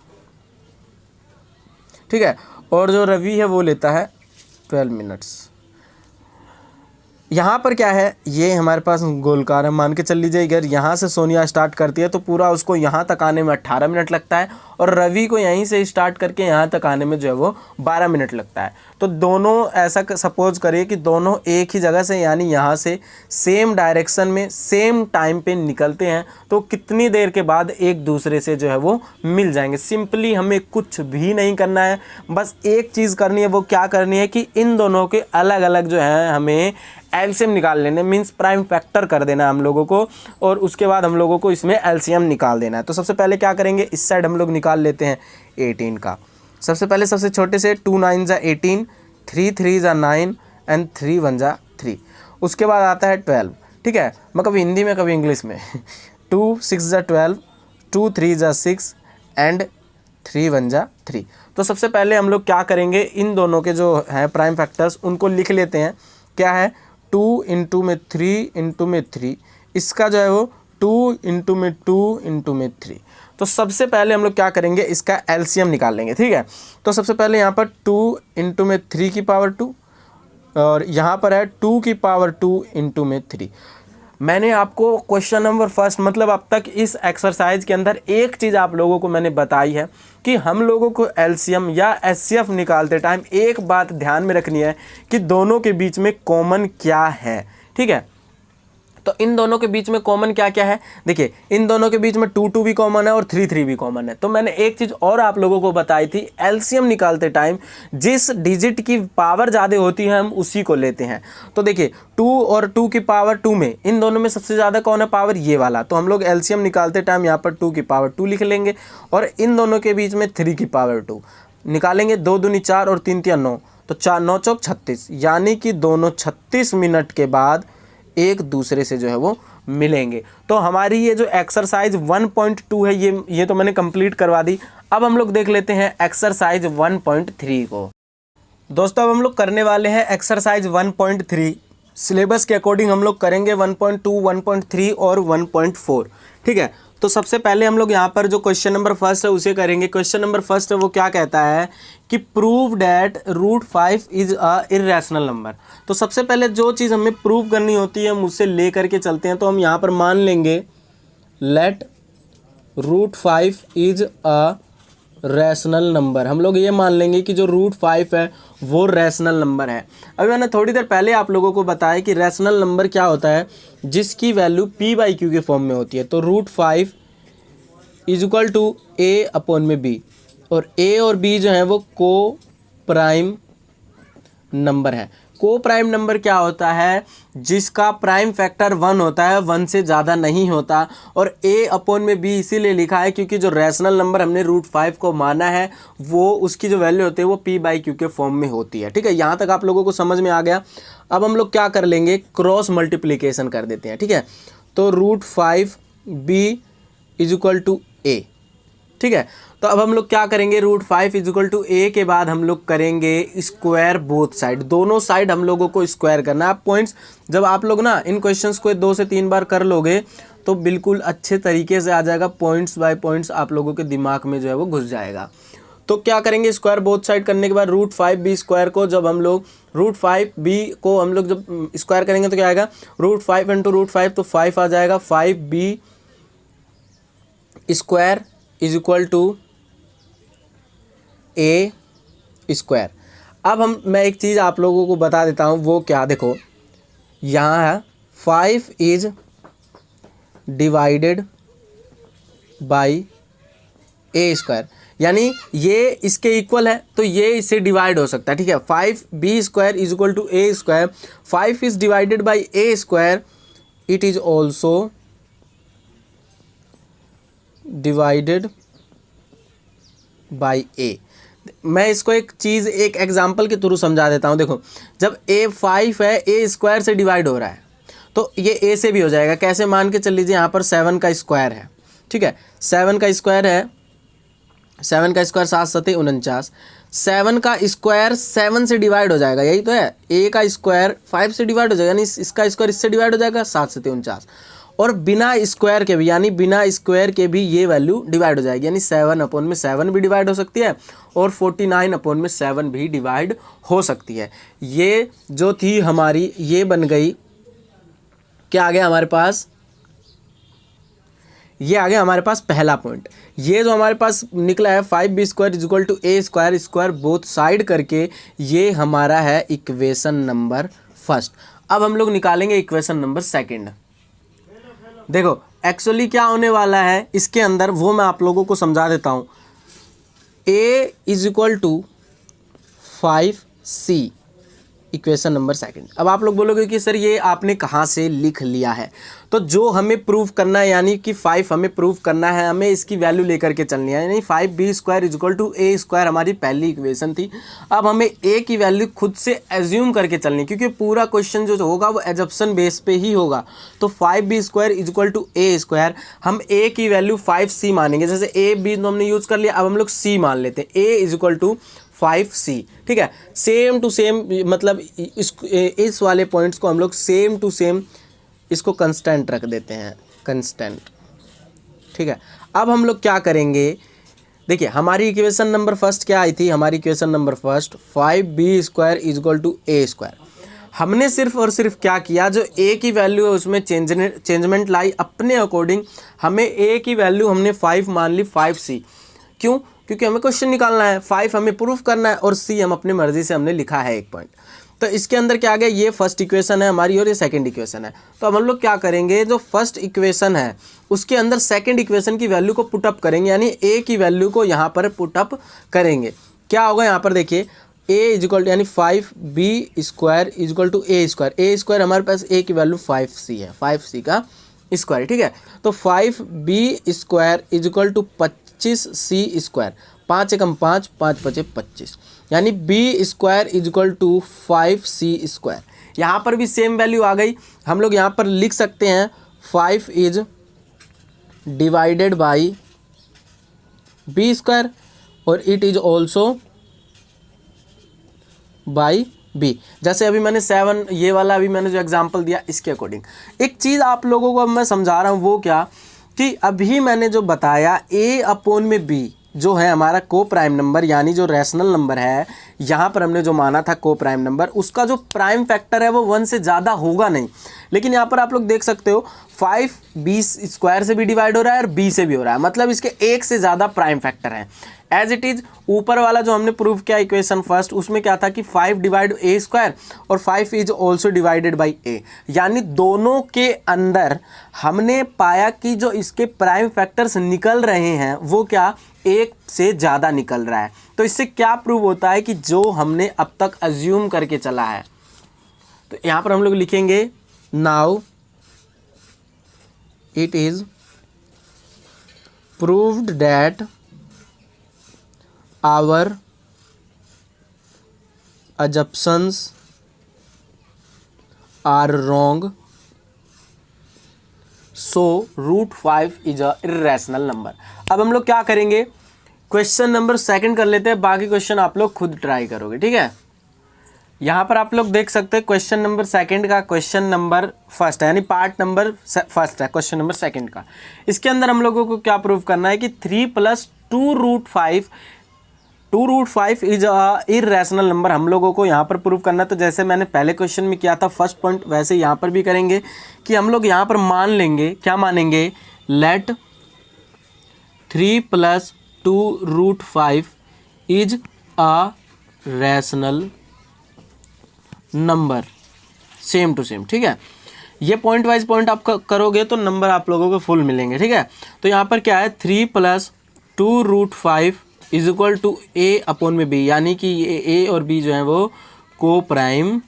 ठीक है, और जो रवि है वो लेता है 12 मिनट्स। यहाँ पर क्या है, ये हमारे पास गोलकार है, मान के चल लीजिए अगर यहाँ से सोनिया स्टार्ट करती है तो पूरा उसको यहाँ तक आने में 18 मिनट लगता है, और रवि को यहीं से स्टार्ट करके यहाँ तक आने में जो है वो 12 मिनट लगता है। तो दोनों ऐसा सपोज करिए कि दोनों एक ही जगह से, यानी यहाँ से सेम डायरेक्शन में सेम टाइम पे निकलते हैं, तो कितनी देर के बाद एक दूसरे से जो है वो मिल जाएंगे। सिंपली हमें कुछ भी नहीं करना है, बस एक चीज़ करनी है। वो क्या करनी है कि इन दोनों के अलग अलग जो है हमें एलसीएम निकाल लेने, मीन्स प्राइम फैक्टर कर देना हम लोगों को, और उसके बाद हम लोगों को इसमें एलसीएम निकाल देना है। तो सबसे पहले क्या करेंगे, इस साइड हम लोग निकाल लेते हैं 18 का। सबसे पहले सबसे छोटे से 2 9 जा 18, 3 3 जा 9 एंड 3 1 जा 3। उसके बाद आता है 12, ठीक है, मैं कभी हिंदी में कभी इंग्लिश में 2 6 जा 12, 2 3 जा 6 एंड 3 1 जा 3। तो सबसे पहले हम लोग क्या करेंगे, इन दोनों के जो हैं प्राइम फैक्टर्स उनको लिख लेते हैं। क्या है, 2 इंटू में 3 इंटू में 3, इसका जो है वो 2 इंटू में 2 इंटू में 3। तो सबसे पहले हम लोग क्या करेंगे, इसका एलसीएम निकाल लेंगे, ठीक है। तो सबसे पहले यहाँ पर 2 इंटू में 3 की पावर 2, और यहाँ पर है 2 की पावर 2 इंटू में 3। मैंने आपको क्वेश्चन नंबर 1 मतलब अब तक इस एक्सरसाइज के अंदर एक चीज़ आप लोगों को मैंने बताई है कि हम लोगों को एलसीएम या एचसीएफ निकालते टाइम एक बात ध्यान में रखनी है कि दोनों के बीच में कॉमन क्या है, ठीक है। तो इन दोनों के बीच में कॉमन क्या क्या है, देखिए इन दोनों के बीच में 2 2 भी कॉमन है और 3 3 भी कॉमन है। तो मैंने एक चीज़ और आप लोगों को बताई थी, एलसीएम निकालते टाइम जिस डिजिट की पावर ज़्यादा होती है हम उसी को लेते हैं। तो देखिए 2 और 2 की पावर 2 में इन दोनों में सबसे ज़्यादा कौन है पावर, ये वाला। तो हम लोग एलसीएम निकालते टाइम यहाँ पर 2 की पावर 2 लिख लेंगे, और इन दोनों के बीच में 3 की पावर 2 निकालेंगे। 2 दूनी 4 और 3 3 9, तो 4 9 चौक 36, यानी कि दोनों 36 मिनट के बाद एक दूसरे से जो है वो मिलेंगे। तो हमारी ये जो एक्सरसाइज 1.2 है ये तो मैंने कंप्लीट करवा दी। अब हम लोग देख लेते हैं एक्सरसाइज 1.3 को। दोस्तों अब हम लोग करने वाले हैं एक्सरसाइज 1.3। सिलेबस के अकॉर्डिंग हम लोग करेंगे 1.2, 1.3 और 1.4, ठीक है। तो सबसे पहले हम लोग यहाँ पर जो क्वेश्चन नंबर 1 है उसे करेंगे। क्वेश्चन नंबर 1 है वो क्या कहता है कि prove that √5 is a irrational number. तो सबसे पहले जो चीज़ हमें प्रूव करनी होती है हम उससे ले करके चलते हैं। तो हम यहाँ पर मान लेंगे let √5 is a rational number. हम लोग ये मान लेंगे कि जो √5 है वो रैशनल नंबर है। अभी मैंने थोड़ी देर पहले आप लोगों को बताया कि रैशनल नंबर क्या होता है, जिसकी वैल्यू p/q के फॉर्म में होती है। तो √5 इज इक्वल टू a/b, और a और b जो है वो को प्राइम नंबर है। को प्राइम नंबर क्या होता है, जिसका प्राइम फैक्टर 1 होता है, 1 से ज़्यादा नहीं होता। और a/b इसीलिए लिखा है क्योंकि जो रैशनल नंबर हमने √5 को माना है वो उसकी जो वैल्यू होती है वो p/q के फॉर्म में होती है, ठीक है। यहाँ तक आप लोगों को समझ में आ गया। अब हम लोग क्या कर लेंगे, क्रॉस मल्टीप्लिकेशन कर देते हैं, ठीक है। तो √5b इज इक्वल टू ए। ठीक है, तो अब हम लोग क्या करेंगे, √5 इज इक्वल टू ए के बाद हम लोग करेंगे स्क्वायर बोथ साइड, दोनों साइड हम लोगों को स्क्वायर करना है। आप पॉइंट्स जब आप लोग ना इन क्वेश्चंस को 2 से 3 बार कर लोगे तो बिल्कुल अच्छे तरीके से आ जाएगा, पॉइंट्स बाय पॉइंट्स आप लोगों के दिमाग में जो है वो घुस जाएगा। तो क्या करेंगे, स्क्वायर बोथ साइड करने के बाद √5b स्क्वायर को जब हम लोग √5b को हम लोग जब स्क्वायर करेंगे तो क्या आएगा, √5 इंटू √5 तो 5 आ जाएगा, 5b square is equal to a square. अब मैं एक चीज़ आप लोगों को बता देता हूँ, वो क्या, देखो यहाँ है 5 is divided by a square, यानी ये इसके इक्वल है तो ये इससे डिवाइड हो सकता है। ठीक है, 5b square is equal to a square, 5 is divided by a square, it is also divided by a. मैं इसको एक चीज़ एक एग्जांपल के थ्रू समझा देता हूँ। देखो जब a 5 है, a स्क्वायर से डिवाइड हो रहा है तो ये a से भी हो जाएगा। कैसे, मान के चल लीजिए यहाँ पर 7 का स्क्वायर है। ठीक है, 7 का स्क्वायर है, 7 का स्क्वायर 7 7 49, 7 का स्क्वायर 7 से डिवाइड हो जाएगा, यही तो है। a का स्क्वायर 5 से डिवाइड हो जाएगा, यानी इसका स्क्वायर इससे डिवाइड हो जाएगा 7 7 49, और बिना स्क्वायर के भी, यानी बिना स्क्वायर के भी ये वैल्यू डिवाइड हो जाएगी, यानी 7/7 भी डिवाइड हो सकती है और 49/7 भी डिवाइड हो सकती है। ये जो थी हमारी, ये बन गई, क्या आ गया हमारे पास, ये आ गया हमारे पास पहला पॉइंट। ये जो हमारे पास निकला है 5b square is equal to a square, square both side करके, ये हमारा है इक्वेशन नंबर फर्स्ट। अब हम लोग निकालेंगे इक्वेशन नंबर सेकंड। देखो एक्चुअली क्या होने वाला है इसके अंदर, वो मैं आप लोगों को समझा देता हूँ। a is equal to 5c, equation number second. अब आप लोग बोलोगे कि सर ये आपने कहाँ से लिख लिया है, तो जो हमें प्रूव करना है, यानी कि 5 हमें प्रूव करना है, हमें इसकी वैल्यू लेकर के चलनी है, यानी 5b square is equal to a square हमारी पहली इक्वेशन थी। अब हमें a की वैल्यू खुद से एज्यूम करके चलनी है, क्योंकि पूरा क्वेश्चन जो होगा वो एजप्शन बेस पे ही होगा। तो 5b square is equal to a square, हम a की वैल्यू 5c मानेंगे, जैसे a b तो हमने यूज़ कर लिया, अब हम लोग c मान लेते हैं, a is equal to 5c। ठीक है, सेम टू सेम, मतलब इस वाले पॉइंट्स को हम लोग सेम टू सेम इसको कंस्टेंट रख देते हैं, कंस्टेंट। ठीक है, अब हम लोग क्या करेंगे, देखिए हमारी इक्वेशन नंबर फर्स्ट क्या आई थी, हमारी equation number first 5b square is equal to a square. हमने सिर्फ और सिर्फ क्या किया, जो a की वैल्यू है उसमें चेंजमेंट लाई अपने अकॉर्डिंग। हमें a की वैल्यू हमने 5 मान ली, 5c। क्यों, क्योंकि हमें क्वेश्चन निकालना है, 5 हमें प्रूफ करना है, और c हम अपनी मर्जी से हमने लिखा है एक पॉइंट। तो इसके अंदर क्या आ गया, ये फर्स्ट इक्वेशन है हमारी और ये सेकंड इक्वेशन है। तो अब हम लोग क्या करेंगे, जो फर्स्ट इक्वेशन है उसके अंदर सेकंड इक्वेशन की वैल्यू को पुटअप करेंगे, यानी a की वैल्यू को यहाँ पर पुटअप करेंगे। क्या होगा यहाँ पर देखिए, a इज इक्वल, यानी 5b square is equal to a square. A square हमारे पास a की वैल्यू 5c है, 5c का स्क्वायर। ठीक है, तो 5b square is equal to 25c square, 5 एकम 5, 5 5 25, यानी b square is equal to 5c square. यहाँ पर भी सेम वैल्यू आ गई। हम लोग यहाँ पर लिख सकते हैं 5 is divided by b square और it is also by b। जैसे अभी मैंने 7, ये वाला अभी मैंने जो एग्जांपल दिया इसके अकॉर्डिंग। एक चीज़ आप लोगों को अब मैं समझा रहा हूँ, वो क्या कि अभी मैंने जो बताया a/b जो है हमारा को प्राइम नंबर, यानी जो रैशनल नंबर है, यहाँ पर हमने जो माना था को प्राइम नंबर, उसका जो प्राइम फैक्टर है वो 1 से ज़्यादा होगा नहीं। लेकिन यहाँ पर आप लोग देख सकते हो 5b स्क्वायर से भी डिवाइड हो रहा है और b से भी हो रहा है, मतलब इसके एक से ज़्यादा प्राइम फैक्टर हैं। एज इट इज़ ऊपर वाला जो हमने प्रूव किया इक्वेशन फर्स्ट, उसमें क्या था कि 5 डिवाइड ए स्क्वायर और 5 इज ऑल्सो डिवाइडेड बाई ए, यानी दोनों के अंदर हमने पाया कि जो इसके प्राइम फैक्टर्स निकल रहे हैं वो क्या, एक से ज़्यादा निकल रहा है। तो इससे क्या प्रूव होता है कि जो हमने अब तक अज्यूम करके चला है। तो यहाँ पर हम लोग लिखेंगे now it is proved that our assumptions are wrong, so √5 is a irrational number. अब हम लोग क्या करेंगे, क्वेश्चन नंबर सेकंड कर लेते हैं, बाकी क्वेश्चन आप लोग खुद ट्राई करोगे, ठीक है। यहाँ पर आप लोग देख सकते हैं क्वेश्चन नंबर सेकंड का क्वेश्चन नंबर फर्स्ट है, यानी पार्ट नंबर फर्स्ट है क्वेश्चन नंबर सेकंड का। इसके अंदर हम लोगों को क्या प्रूव करना है कि 3 + 2√5 इज अ इर्रेशनल नंबर हम लोगों को यहाँ पर प्रूव करना है। तो जैसे मैंने पहले क्वेश्चन में किया था फर्स्ट पॉइंट, वैसे यहाँ पर भी करेंगे कि हम लोग यहाँ पर मान लेंगे, क्या मानेंगे, let 3 + 2√5 is a rational number, same to same, ठीक है। ये पॉइंट वाइज पॉइंट आप करोगे तो नंबर आप लोगों को फुल मिलेंगे, ठीक है। तो यहाँ पर क्या है, 3 + 2√5 इज इक्वल टू a/b, यानी कि ये a और b जो है वो को प्राइम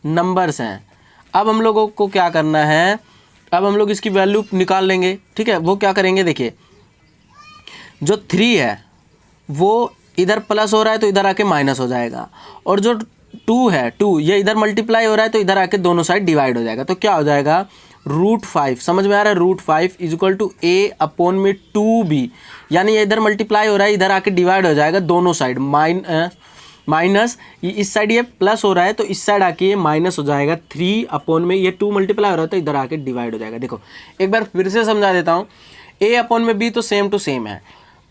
नंबर्स हैं। अब हम लोगों को क्या करना है, अब हम लोग इसकी वैल्यू निकाल लेंगे, ठीक है। वो क्या करेंगे, देखिए जो 3 है वो इधर प्लस हो रहा है तो इधर आके माइनस हो जाएगा, और जो 2 है 2 ये इधर मल्टीप्लाई हो रहा है तो इधर आके दोनों साइड डिवाइड हो जाएगा। तो क्या हो जाएगा, √5, समझ में आ रहा है, √5 इज इक्वल टू a/2b, यानी ये इधर मल्टीप्लाई हो रहा है इधर आके डिवाइड हो जाएगा दोनों साइड, माइनस इस साइड ये प्लस हो रहा है तो इस साइड आके ये माइनस हो जाएगा, 3 में ये 2 मल्टीप्लाई हो रहा है तो इधर आके डिवाइड हो जाएगा। देखो एक बार फिर से समझा देता हूँ, a/b तो सेम टू सेम है,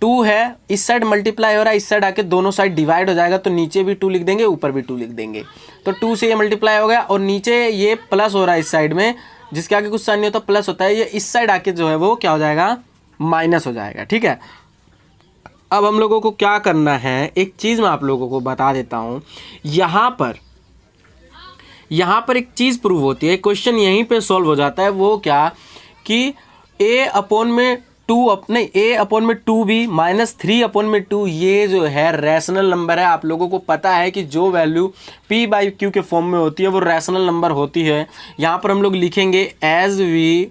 2 है इस साइड मल्टीप्लाई हो रहा है इस साइड आके दोनों साइड डिवाइड हो जाएगा, तो नीचे भी 2 लिख देंगे ऊपर भी 2 लिख देंगे। तो 2 से ये मल्टीप्लाई हो गया और नीचे ये प्लस हो रहा है इस साइड में, जिसके आगे कुछ साइन नहीं होता प्लस होता है, ये इस साइड आके जो है वो क्या हो जाएगा, माइनस हो जाएगा, ठीक है। अब हम लोगों को क्या करना है, एक चीज़ मैं आप लोगों को बता देता हूँ, यहाँ पर एक चीज़ प्रूव होती है, क्वेश्चन यहीं पे सॉल्व हो जाता है। वो क्या कि a/2b -3/2 ये जो है रैशनल नंबर है। आप लोगों को पता है कि जो वैल्यू p/q के फॉर्म में होती है वो रैशनल नंबर होती है। यहाँ पर हम लोग लिखेंगे as we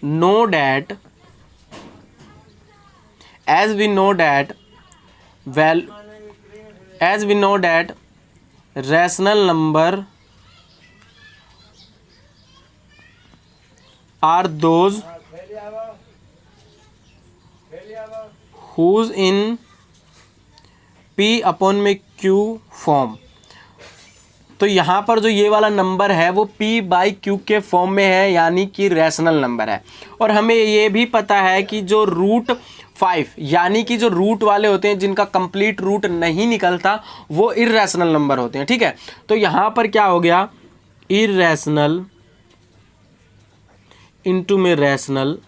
know that rational number are those whose in p/q form. तो यहाँ पर जो ये वाला नंबर है वो p/q के फॉर्म में है, यानी कि रैशनल नंबर है। और हमें ये भी पता है कि जो √5 यानी कि जो रूट वाले होते हैं जिनका कंप्लीट रूट नहीं निकलता वो इर्रेशनल नंबर होते हैं, ठीक है। तो यहाँ पर क्या हो गया, इर्रेशनल इनटू में रैशनल।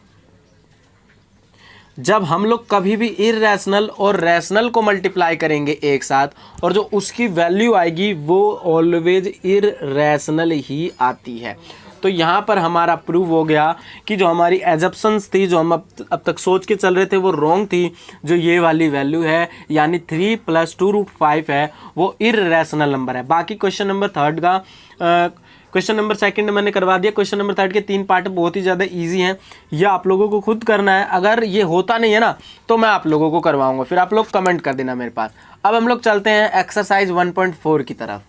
जब हम लोग कभी भी इर्रेशनल और रैशनल को मल्टीप्लाई करेंगे एक साथ और जो उसकी वैल्यू आएगी वो ऑलवेज इर्रेशनल ही आती है। तो यहाँ पर हमारा प्रूव हो गया कि जो हमारी एजप्शंस थी, जो हम अब तक सोच के चल रहे थे, वो रॉन्ग थी। जो ये वाली वैल्यू है यानी 3 + 2√5 है वो इर्रेशनल नंबर है। बाकी क्वेश्चन नंबर थर्ड का क्वेश्चन नंबर सेकंड मैंने करवा दिया। क्वेश्चन नंबर थर्ड के 3 पार्ट बहुत ही ज़्यादा इजी हैं, ये आप लोगों को खुद करना है। अगर ये होता नहीं है ना तो मैं आप लोगों को करवाऊंगा, फिर आप लोग कमेंट कर देना मेरे पास। अब हम लोग चलते हैं एक्सरसाइज 1.4 की तरफ।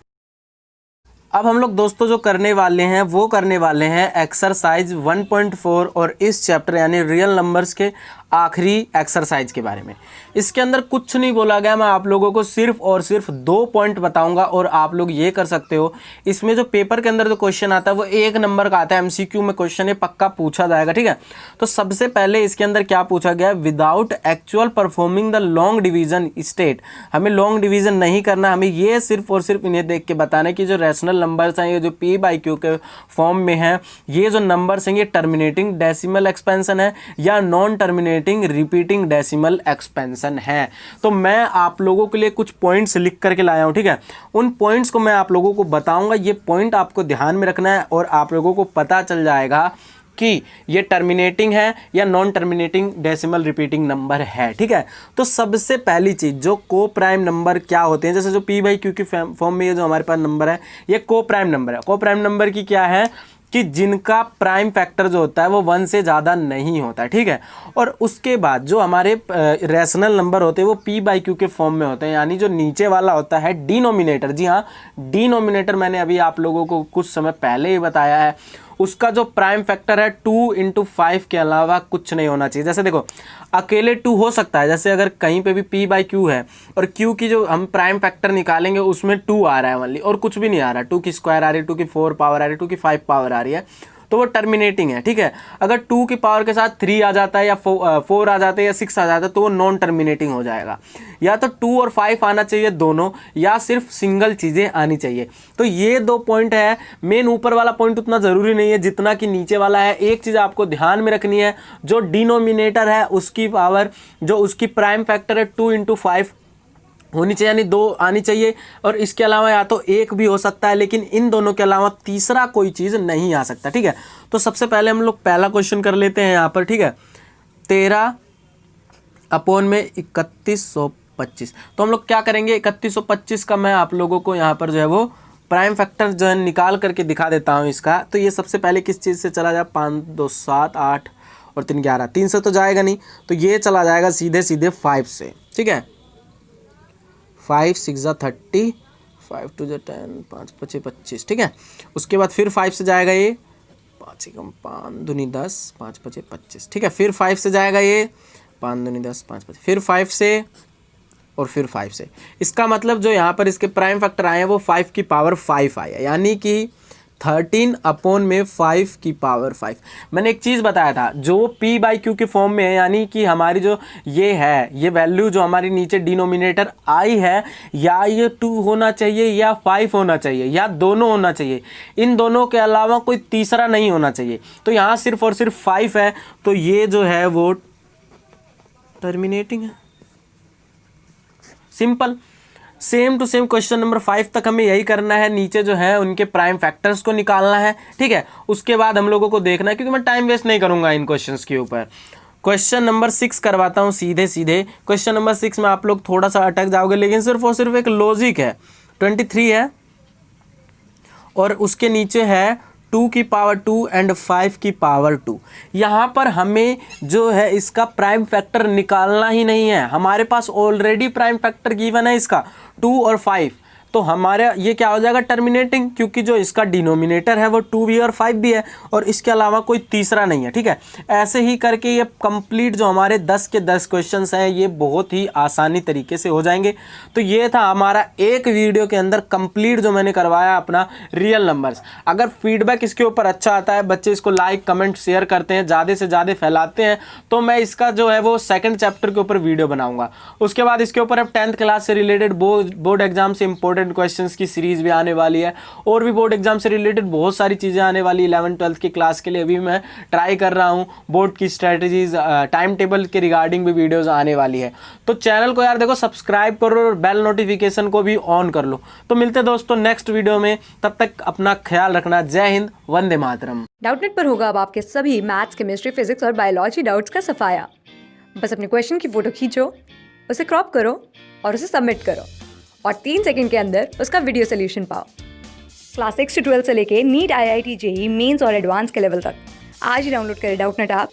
अब हम लोग दोस्तों जो करने वाले हैं वो करने वाले हैं एक्सरसाइज 1.4 और इस चैप्टर यानी रियल नंबर्स के आखिरी एक्सरसाइज के बारे में। इसके अंदर कुछ नहीं बोला गया, मैं आप लोगों को सिर्फ और सिर्फ 2 पॉइंट बताऊंगा और आप लोग ये कर सकते हो। इसमें जो पेपर के अंदर जो क्वेश्चन आता है वो 1 नंबर का आता है, MCQ में क्वेश्चन है, पक्का पूछा जाएगा, ठीक है। तो सबसे पहले इसके अंदर क्या पूछा गया, without actual performing the long division state. हमें लॉन्ग डिवीजन नहीं करना, हमें ये सिर्फ और सिर्फ इन्हें देख के बताना है कि जो रैशनल नंबर्स हैं ये जो p/q के फॉर्म में हैं, ये जो नंबर्स हैं ये टर्मिनेटिंग डेसिमल एक्सपेंशन है या non terminating repeating decimal expansion है। तो मैं आप लोगों के लिए कुछ पॉइंट्स लिख करके लाया हूं, ठीक है। उन पॉइंट्स को मैं आप लोगों को बताऊंगा, ये पॉइंट आपको ध्यान में रखना है और आप लोगों को पता चल जाएगा कि ये टर्मिनेटिंग है या non terminating decimal repeating number है, ठीक है। तो सबसे पहली चीज जो को प्राइम नंबर क्या होते हैं, जैसे जो p/q की फॉर्म में ये जो हमारे पास नंबर है ये को प्राइम नंबर है। को प्राइम नंबर की क्या है कि जिनका प्राइम फैक्टर जो होता है वो 1 से ज़्यादा नहीं होता है, ठीक है। और उसके बाद जो हमारे रैशनल नंबर होते हैं वो p/q के फॉर्म में होते हैं, यानी जो नीचे वाला होता है डिनोमिनेटर। जी हाँ, डिनोमिनेटर मैंने अभी आप लोगों को कुछ समय पहले ही बताया है। उसका जो प्राइम फैक्टर है 2 × 5 के अलावा कुछ नहीं होना चाहिए। जैसे देखो अकेले 2 हो सकता है, जैसे अगर कहीं पे भी P/Q है और Q की जो हम प्राइम फैक्टर निकालेंगे उसमें 2 आ रहा है ओनली और कुछ भी नहीं आ रहा, 2 की स्क्वायर आ रही है, 2 की 4 पावर आ रही है, 2 की 5 पावर आ रही है, तो वो टर्मिनेटिंग है, ठीक है। अगर 2 की पावर के साथ 3 आ जाता है या 4 आ जाता है या 6 आ जाता है तो वो नॉन टर्मिनेटिंग हो जाएगा। या तो 2 और 5 आना चाहिए दोनों, या सिर्फ सिंगल चीज़ें आनी चाहिए। तो ये 2 पॉइंट है। मेन ऊपर वाला पॉइंट उतना ज़रूरी नहीं है जितना कि नीचे वाला है। एक चीज़ आपको ध्यान में रखनी है, जो डिनोमिनेटर है उसकी पावर, जो उसकी प्राइम फैक्टर है 2 × 5 होनी चाहिए, यानी 2 आनी चाहिए। और इसके अलावा या तो 1 भी हो सकता है, लेकिन इन दोनों के अलावा तीसरा कोई चीज़ नहीं आ सकता, ठीक है। तो सबसे पहले हम लोग पहला क्वेश्चन कर लेते हैं यहाँ पर, ठीक है। 13/3125। तो हम लोग क्या करेंगे, 3125 का मैं आप लोगों को यहाँ पर जो है वो प्राइम फैक्टर जो है निकाल करके दिखा देता हूँ इसका। तो ये सबसे पहले किस चीज़ से चला जाए, 5 2 7 8 और 3 11, 3 से तो जाएगा नहीं, तो ये चला जाएगा सीधे सीधे 5 से, ठीक है। 5 6 30, 5 2 10, 5 5 25, ठीक है। उसके बाद फिर 5 से जाएगा ये 5 5 दूनी 10, 5 5 25, ठीक है। फिर 5 से जाएगा ये 5 दूनी 10, 5 5, फिर 5 से और फिर 5 से। इसका मतलब जो यहाँ पर इसके प्राइम फैक्टर आए हैं वो 5 की पावर 5 आया, यानी कि 13/5 की पावर 5। मैंने एक चीज़ बताया था, जो P/Q के फॉर्म में है, यानी कि हमारी जो ये है, ये वैल्यू जो हमारी नीचे डिनोमिनेटर आई है, या ये 2 होना चाहिए या 5 होना चाहिए या दोनों होना चाहिए। इन दोनों के अलावा कोई तीसरा नहीं होना चाहिए। तो यहाँ सिर्फ और सिर्फ 5 है, तो ये जो है वो टर्मिनेटिंग है। Simple. Same to same question number 5 तक हमें यही करना है। नीचे जो है उनके प्राइम फैक्टर्स को निकालना है, ठीक है। उसके बाद हम लोगों को देखना है, क्योंकि मैं टाइम वेस्ट नहीं करूंगा इन क्वेश्चंस के ऊपर। क्वेश्चन नंबर 6 करवाता हूं सीधे सीधे। क्वेश्चन नंबर 6 में आप लोग थोड़ा सा अटक जाओगे, लेकिन सिर्फ और सिर्फ एक लॉजिक है। 23 है और उसके नीचे है 2 की पावर 2 एंड 5 की पावर 2। यहाँ पर हमें जो है इसका प्राइम फैक्टर निकालना ही नहीं है, हमारे पास ऑलरेडी प्राइम फैक्टर गिवन है इसका 2 और 5। तो हमारा ये क्या हो जाएगा, टर्मिनेटिंग, क्योंकि जो इसका डिनोमिनेटर है वो 2 भी और 5 भी है और इसके अलावा कोई तीसरा नहीं है, ठीक है। ऐसे ही करके ये कंप्लीट जो हमारे 10 के 10 क्वेश्चंस हैं ये बहुत ही आसानी तरीके से हो जाएंगे। तो ये था हमारा एक वीडियो के अंदर कंप्लीट जो मैंने करवाया अपना रियल नंबर्स। अगर फीडबैक इसके ऊपर अच्छा आता है, बच्चे इसको लाइक कमेंट शेयर करते हैं, ज़्यादा से ज़्यादा फैलाते हैं, तो मैं इसका जो है वो सेकंड चैप्टर के ऊपर वीडियो बनाऊंगा। उसके बाद इसके ऊपर अब 10th क्लास से रिलेटेड बोर्ड एग्जाम से इंपॉर्टेंट क्वेश्चंस की सीरीज भी आने वाली है, और भी बोर्ड एग्जाम से रिलेटेड बहुत सारी चीज़ें आने वाली 11th 12th की क्लास के लिए भी मैं ट्राई कर रहा हूँ। बोर्ड की स्ट्रेटजीज, टाइम टेबल के रिगार्डिंग भी वीडियोस आने वाली है। तो चैनल को यार देखो सब्सक्राइब करो और बेल नोटिफिकेशन को भी ऑन कर लो। तो मिलते दोस्तों नेक्स्ट वीडियो में, तब तक अपना ख्याल रखना। जय हिंद, वंदे मातरम। डाउटनेट पर होगा अब आपके सभी मैथ्स, केमिस्ट्री, फिजिक्स और बायोलॉजी डाउट्स का सफाया। बस अपने क्वेश्चन की फोटो खींचो, उसे क्रॉप करो और उसे सबमिट करो, और 3 सेकंड के अंदर उसका वीडियो सोल्यूशन पाओ। क्लास 6 से 12 से लेके नीट, IIT, JEE मेंस और एडवांस के लेवल तक आज ही डाउनलोड करें डाउटनेट ऐप